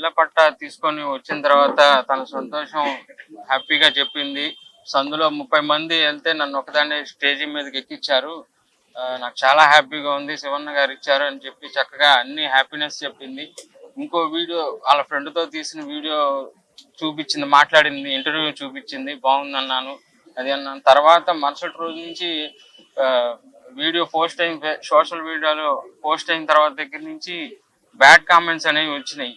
ఇళ్ల పట్టా తీసుకొని వచ్చిన తర్వాత తన సంతోషం హ్యాపీగా చెప్పింది. సందులో 30 మంది వెళ్తే నన్ను ఒకదాన్ని స్టేజీ మీదకి ఎక్కించారు. నాకు చాలా హ్యాపీగా ఉంది, శివన్న గారు ఇచ్చారు అని చెప్పి చక్కగా అన్ని హ్యాపీనెస్ చెప్పింది. ఇంకో వీడియో వాళ్ళ ఫ్రెండ్తో తీసిన వీడియో చూపించింది, మాట్లాడింది, ఇంటర్వ్యూ చూపించింది. బాగుంది అన్నాను, అది అన్నాను. తర్వాత మరుసటి రోజు నుంచి వీడియో పోస్ట్ అయిన సోషల్ మీడియాలో పోస్ట్ అయిన తర్వాత దగ్గర నుంచి బ్యాడ్ కామెంట్స్ అనేవి వచ్చినాయి.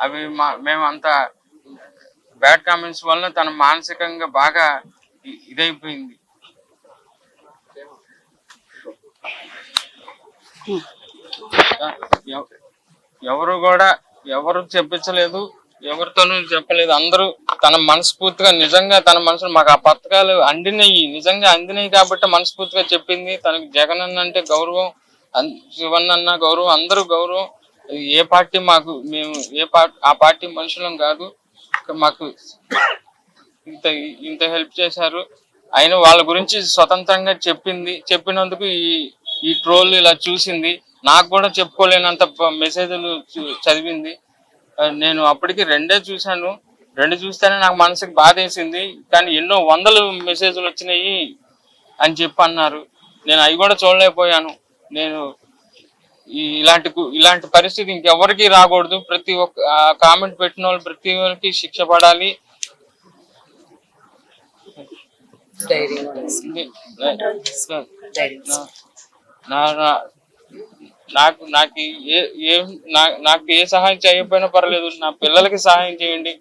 అవి మేము అంత బ్యాడ్ కామెంట్స్ వల్ల తన మానసికంగా బాగా ఇదైపోయింది. ఎవరు చెప్పించలేదు, ఎవరితోనూ చెప్పలేదు. అందరూ తన మనస్ఫూర్తిగా నిజంగా తన మనసులో మాకు ఆ పథకాలు నిజంగా అందినాయి కాబట్టి మనస్ఫూర్తిగా చెప్పింది. తనకి జగన్ అన్న అంటే గౌరవం, శివన్న అన్న గౌరవం, అందరూ గౌరవం. ఏ పార్టీ మేము ఆ పార్టీ మనుషులం కాదు. మాకు ఇంత హెల్ప్ చేశారు. అయినా వాళ్ళ గురించి స్వతంత్రంగా చెప్పినందుకు ఈ ట్రోల్ ఇలా చూసింది. నాకు కూడా చెప్పుకోలేనంత మెసేజ్లు చదివింది. నేను అప్పటికి 2 చూశాను. 2 చూస్తేనే నాకు మనసుకి బాధ వేసింది. కానీ ఎన్నో 100 మెసేజ్లు వచ్చినాయి అని చెప్పి అన్నారు. నేను అవి కూడా చూడలేకపోయాను. నేను ఇలాంటి పరిస్థితి ఇంకెవరికి రాకూడదు. ప్రతి ఒక్క కామెంట్ పెట్టిన వాళ్ళు ప్రతి ఒక్కరికి శిక్ష పడాలి. నాకు ఏ సహాయం చేయకపోయినా పర్లేదు, నా పిల్లలకి సహాయం చేయండి.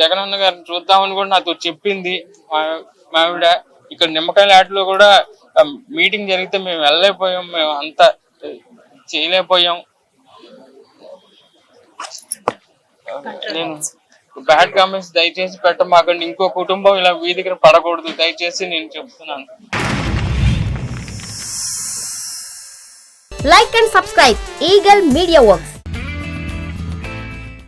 జగనన్న గారిని చూద్దామని కూడా నాతో చెప్పింది మా ఆవిడ. ఇక్కడ నిమ్మకాయల ఆటలో కూడా మీటింగ్ జరిగితే మేము వెళ్ళలేకపోయాం, మేము అంతా చేయలేకపోయాం. నేను బ్యాడ్ కామెంట్స్ దయచేసి పెట్టమాకండి. ఇంకో కుటుంబం ఇలా వీధికి పడకూడదు దయచేసి నేను చెప్తున్నాను. Like and subscribe Eagle Media Works.